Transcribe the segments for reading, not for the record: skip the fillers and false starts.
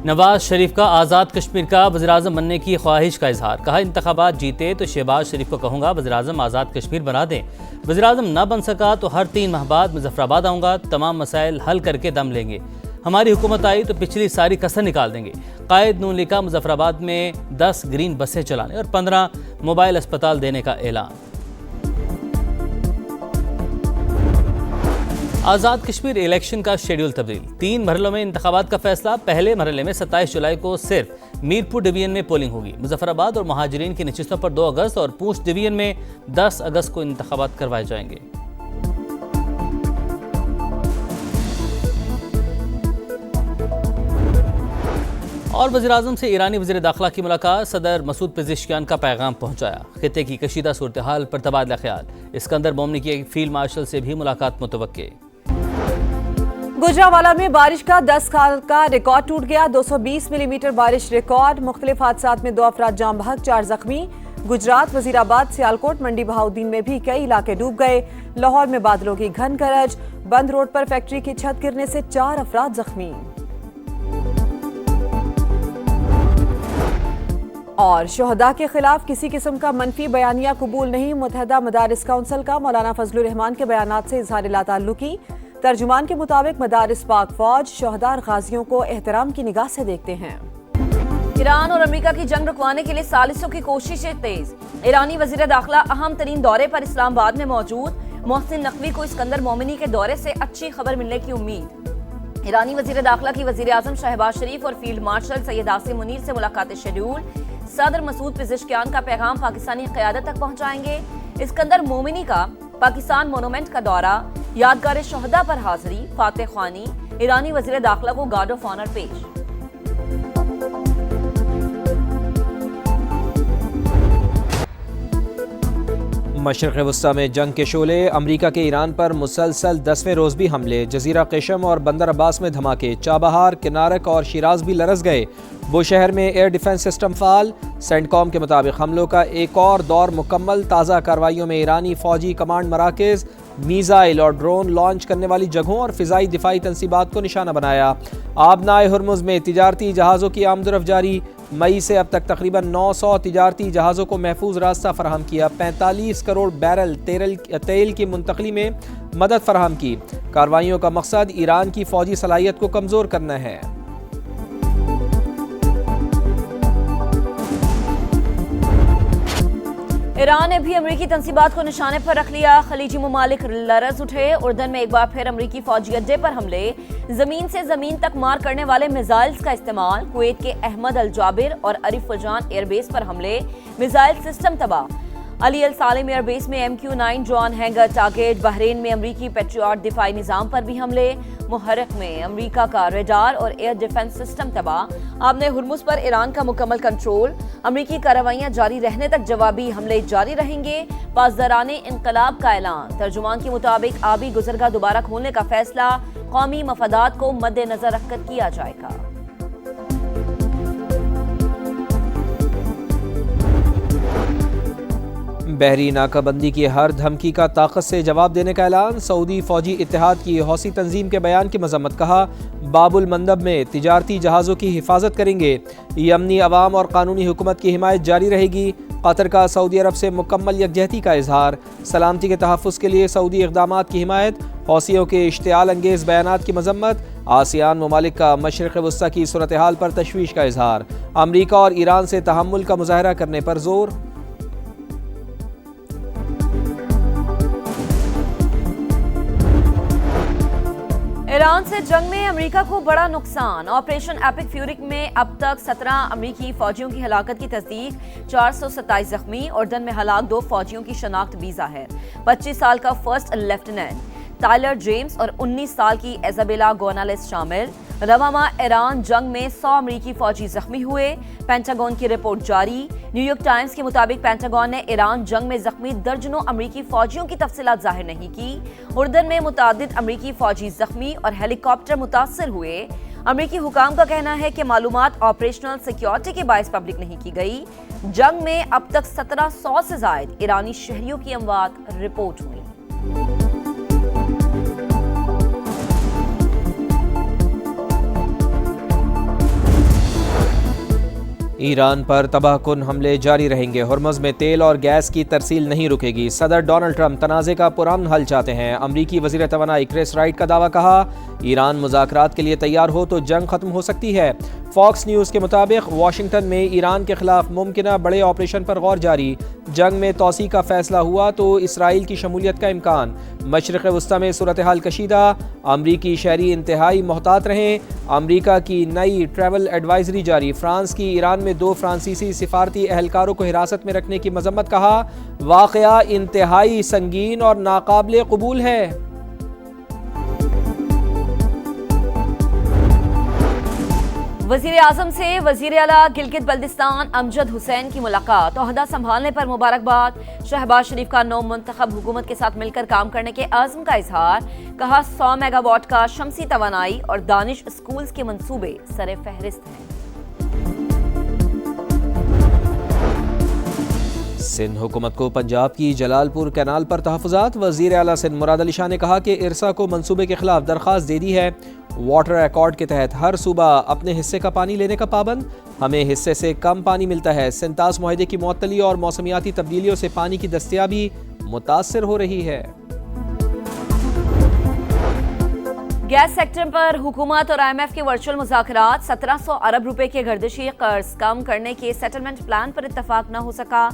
نواز شریف کا آزاد کشمیر کا وزیراعظم بننے کی خواہش کا اظہار، کہا انتخابات جیتے تو شہباز شریف کو کہوں گا وزیراعظم آزاد کشمیر بنا دیں، وزیراعظم نہ بن سکا تو ہر 3 ماہ بعد مظفر آباد آؤں گا، تمام مسائل حل کر کے دم لیں گے، ہماری حکومت آئی تو پچھلی ساری کسر نکال دیں گے۔ قائد نون لیگ کا مظفر آباد میں 10 گرین بسیں چلانے اور 15 موبائل اسپتال دینے کا اعلان۔ آزاد کشمیر الیکشن کا شیڈول تبدیل، 3 مرحلوں میں انتخابات کا فیصلہ۔ پہلے مرحلے میں 27 جولائی کو صرف میرپور ڈویژن میں پولنگ ہوگی، مظفر آباد اور مہاجرین کی نشستوں پر 2 اگست اور پونچھ ڈویژن میں 10 اگست کو انتخابات کروائے جائیں گے۔ اور وزیراعظم سے ایرانی وزیر داخلہ کی ملاقات، صدر مسعود پزشکیان کا پیغام پہنچایا، خطے کی کشیدہ صورتحال پر تبادلہ خیال۔ اسکندر مومنی کی فیلڈ مارشل سے بھی ملاقات متوقع۔ گجرانوالہ میں بارش کا 10 سال کا ریکارڈ ٹوٹ گیا، 220 ملی میٹر بارش ریکارڈ، مختلف حادثات میں 2 افراد جاں بحق، 4 زخمی۔ گجرات، وزیر آباد، سیالکوٹ، منڈی بہاؤدین میں بھی کئی علاقے ڈوب گئے۔ لاہور میں بادلوں کی گھن گرج، بند روڈ پر فیکٹری کی چھت گرنے سے 4 افراد زخمی۔ اور شہداء کے خلاف کسی قسم کا منفی بیانیہ قبول نہیں، متحدہ مدارس کونسل کا مولانا فضل الرحمان کے بیانات سے اظہار لا تعلقی۔ ترجمان کے مطابق مدارس پاک فوج شہداء اور غازیوں کو احترام کی نگاہ سے دیکھتے ہیں۔ ایران اور امریکہ کی جنگ رکوانے کے لیے ثالثوں کی کوششیں تیز، ایرانی وزیر داخلہ اہم ترین دورے پر اسلام آباد میں موجود، محسن نقوی کو اسکندر مومنی کے دورے سے اچھی خبر ملنے کی امید۔ ایرانی وزیر داخلہ کی وزیر اعظم شہباز شریف اور فیلڈ مارشل سید عاصم منیر سے ملاقات شیڈول، صدر مسعود پزشکیان کا پیغام پاکستانی قیادت تک پہنچائیں گے۔ اسکندر مومنی کا پاکستان مونومنٹ کا دورہ، یادگار شہداء پر حاضری، فاتح خوانی، ایرانی وزیر داخلہ کو گارڈ آف آنر پیش۔ مشرق وسطی میں جنگ کے شعلے، امریکہ کے ایران پر مسلسل 10ویں روز بھی حملے، جزیرہ قشم اور بندر عباس میں دھماکے، چابہار، کنارک اور شیراز بھی لرز گئے۔ بوشہر میں ایئر ڈیفنس سسٹم فعال، سینٹ کام کے مطابق حملوں کا ایک اور دور مکمل، تازہ کارروائیوں میں ایرانی فوجی کمانڈ مراکز، میزائل اور ڈرون لانچ کرنے والی جگہوں اور فضائی دفاعی تنصیبات کو نشانہ بنایا۔ آبنائے ہرمز میں تجارتی جہازوں کی آمد و رفت جاری، مئی سے اب تک تقریباً 900 تجارتی جہازوں کو محفوظ راستہ فراہم کیا، 45 کروڑ بیرل تیل کی منتقلی میں مدد فراہم کی۔ کارروائیوں کا مقصد ایران کی فوجی صلاحیت کو کمزور کرنا ہے۔ ایران نے بھی امریکی تنصیبات کو نشانے پر رکھ لیا، خلیجی ممالک لرز اٹھے، اردن میں ایک بار پھر امریکی فوجی اڈے پر حملے، زمین سے زمین تک مار کرنے والے میزائلز کا استعمال، کویت کے احمد الجابر اور عارف الجان ایئر بیس پر حملے، میزائل سسٹم تباہ، علی السالم ایئر بیس میں MQ-9 drone hanger target, Bahrain میں امریکی پیٹریاٹ دفاعی نظام پر بھی حملے، محرق میں امریکہ کا ریڈار اور ایئر ڈیفنس سسٹم تباہ، آبنائے ہرمز پر ایران کا مکمل کنٹرول، امریکی کارروائیاں جاری رہنے تک جوابی حملے جاری رہیں گے، پاسداران انقلاب کا اعلان، ترجمان کے مطابق آبی گزرگاہ دوبارہ کھولنے کا فیصلہ قومی مفادات کو مد نظر رکھ کر کیا جائے گا۔ بحری ناکہ بندی کی ہر دھمکی کا طاقت سے جواب دینے کا اعلان، سعودی فوجی اتحاد کی حوثی تنظیم کے بیان کی مذمت، کہا باب المندب میں تجارتی جہازوں کی حفاظت کریں گے، یمنی عوام اور قانونی حکومت کی حمایت جاری رہے گی، قطر کا سعودی عرب سے مکمل یکجہتی کا اظہار، سلامتی کے تحفظ کے لیے سعودی اقدامات کی حمایت، حوثیوں کے اشتعال انگیز بیانات کی مذمت، آسیان ممالک کا مشرق وسطی کی صورتحال پر تشویش کا اظہار، امریکہ اور ایران سے تحمل کا مظاہرہ کرنے پر زور۔ ایران سے جنگ میں امریکہ کو بڑا نقصان، آپریشن ایپک فیورک میں اب تک 17 امریکی فوجیوں کی ہلاکت کی تصدیق، 427 زخمی، اردن میں ہلاک 2 فوجیوں کی شناخت بھی ظاہر، 25 سال کا فرسٹ لیفٹیننٹ ٹائلر جیمز اور 19 سال کی ایزابیلا گونالیس شامل۔ رواں ماہ ایران جنگ میں 100 امریکی فوجی زخمی ہوئے، پینٹاگون کی رپورٹ جاری، نیو یارک ٹائمز کے مطابق پینٹاگون نے ایران جنگ میں زخمی درجنوں امریکی فوجیوں کی تفصیلات ظاہر نہیں کی، اردن میں متعدد امریکی فوجی زخمی اور ہیلی کاپٹر متاثر ہوئے، امریکی حکام کا کہنا ہے کہ معلومات آپریشنل سیکیورٹی کے باعث پبلک نہیں کی گئی۔ جنگ میں اب تک 1700 سے زائد ایرانی شہریوں کی اموات رپورٹ ہوئی۔ ایران پر تباہ کن حملے جاری رہیں گے، ہرمز میں تیل اور گیس کی ترسیل نہیں رکے گی، صدر ڈونلڈ ٹرمپ تنازع کا پرامن حل چاہتے ہیں، امریکی وزیر توانائی کرس رائٹ کا دعویٰ، کہا ایران مذاکرات کے لیے تیار ہو تو جنگ ختم ہو سکتی ہے۔ فاکس نیوز کے مطابق واشنگٹن میں ایران کے خلاف ممکنہ بڑے آپریشن پر غور جاری، جنگ میں توسیع کا فیصلہ ہوا تو اسرائیل کی شمولیت کا امکان، مشرق وسطی میں صورتحال کشیدہ، امریکی شہری انتہائی محتاط رہیں، امریکہ کی نئی ٹریول ایڈوائزری جاری، فرانس کی ایران میں 2 فرانسیسی سفارتی اہلکاروں کو حراست میں رکھنے کی مذمت، کہا واقعہ انتہائی سنگین اور ناقابل قبول ہے۔ وزیر اعظم سے وزیر اعلیٰ گلگت بلتستان امجد حسین کی ملاقات، عہدہ سنبھالنے پر مبارکباد، شہباز شریف کا نو منتخب حکومت کے ساتھ مل کر کام کرنے کے عزم کا اظہار، کہا 100 میگا واٹ کا شمسی توانائی اور دانش اسکولز کے منصوبے سر فہرست ہیں۔ سندھ حکومت کو پنجاب کی جلال پور کینال پر تحفظات، وزیر اعلیٰ سندھ مراد علی شاہ نے کہا کہ ارسا کو منصوبے کے خلاف درخواست دے دی ہے، واٹر ایکارڈ کے تحت ہر صوبہ اپنے حصے کا پانی لینے کا پابند، ہمیں حصے سے کم پانی ملتا ہے، سنتاس معاہدے کی معطلی اور موسمیاتی تبدیلیوں سے پانی کی دستیابی متاثر ہو رہی ہے۔ گیس سیکٹر پر حکومت اور IMF کے ورچوئل مذاکرات، 1700 ارب روپے کے گردشی قرض کم کرنے کے سیٹلمنٹ پلان پر اتفاق نہ ہو سکا،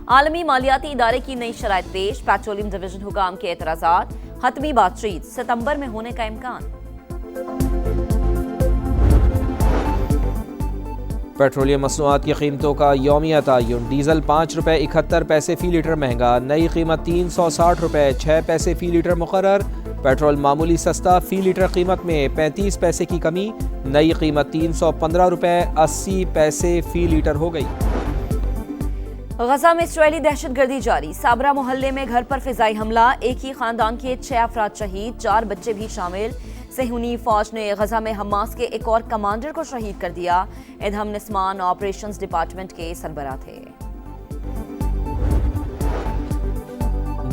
عالمی مالیاتی ادارے کی نئی شرائط پیش، پیٹرولیم ڈویژن حکام کے اعتراضات، حتمی بات چیت ستمبر میں ہونے کا امکان۔ پیٹرولیم مصنوعات کی قیمتوں کا یومیہ تعین، ڈیزل 5 روپے 71 پیسے فی لیٹر مہنگا، نئی قیمت 360 روپے 6 پیسے فی لیٹر مقرر، پیٹرول معمولی سستا، فی لیٹر قیمت میں 35 پیسے کی کمی، نئی قیمت 315 روپے 80 پیسے فی لیٹر ہو گئی۔ غزہ میں اسرائیلی دہشت گردی جاری، صابرہ محلے میں گھر پر فضائی حملہ، ایک ہی خاندان کے 6 افراد شہید، 4 بچے بھی شامل، صہیونی فوج نے غزہ میں حماس کے ایک اور کمانڈر کو شہید کر دیا، ادھم نسمان آپریشنز ڈپارٹمنٹ کے سربراہ تھے۔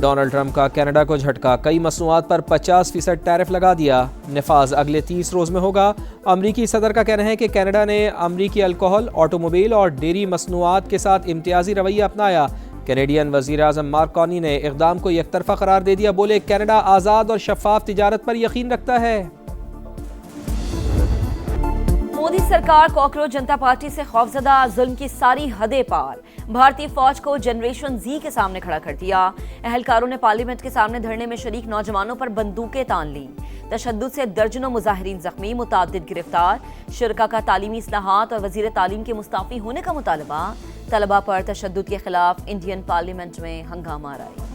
ڈونلڈ ٹرمپ کا کینیڈا کو جھٹکا، کئی مصنوعات پر 50% ٹیرف لگا دیا، نفاذ اگلے 30 روز میں ہوگا، امریکی صدر کا کہنا ہے کہ کینیڈا نے امریکی الکوہل، آٹو موبائل اور ڈیری مصنوعات کے ساتھ امتیازی رویہ اپنایا، کینیڈین وزیر اعظم مارک کارنی نے اقدام کو یک طرفہ قرار دے دیا، بولے کینیڈا آزاد اور شفاف تجارت پر یقین رکھتا ہے۔ مودی سرکار کوکروچ جنتا پارٹی سے خوفزدہ، ظلم کی ساری حدیں پار، بھارتی فوج کو جنریشن زی کے سامنے کھڑا کر دیا، اہلکاروں نے پارلیمنٹ کے سامنے دھرنے میں شریک نوجوانوں پر بندوقیں تان لیں، تشدد سے درجنوں مظاہرین زخمی، متعدد گرفتار، شرکا کا تعلیمی اصلاحات اور وزیر تعلیم کے مستعفی ہونے کا مطالبہ، طلبہ پر تشدد کے خلاف انڈین پارلیمنٹ میں ہنگامہ آرائی۔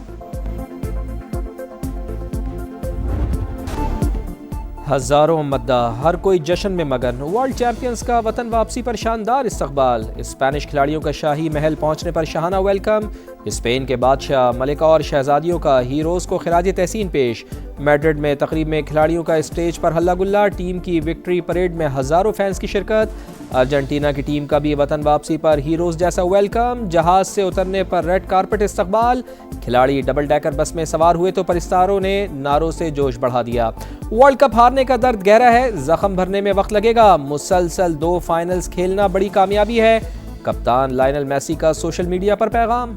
ہزاروں مداح، ہر کوئی جشن میں مگن، ورلڈ چیمپئنز کا وطن واپسی پر شاندار استقبال، اسپینش کھلاڑیوں کا شاہی محل پہنچنے پر شاہانہ ویلکم، اسپین کے بادشاہ، ملکہ اور شہزادیوں کا ہیروز کو خراج تحسین پیش، میڈرڈ میں تقریب میں کھلاڑیوں کا اسٹیج پر ہلہ گلا، ٹیم کی وکٹری پریڈ میں ہزاروں فینس کی شرکت، ارجنٹینا کی ٹیم کا بھی وطن واپسی پر ہیروز جیسا ویلکم، جہاز سے اترنے پر ریڈ کارپٹ استقبال، کھلاڑی ڈبل ڈیکر بس میں سوار ہوئے تو پرستاروں نے نعروں سے جوش بڑھا دیا، ورلڈ کپ ہارنے کا درد گہرا ہے، زخم بھرنے میں وقت لگے گا، مسلسل 2 فائنلز کھیلنا بڑی کامیابی ہے، کپتان لائنل میسی کا سوشل میڈیا پر پیغام۔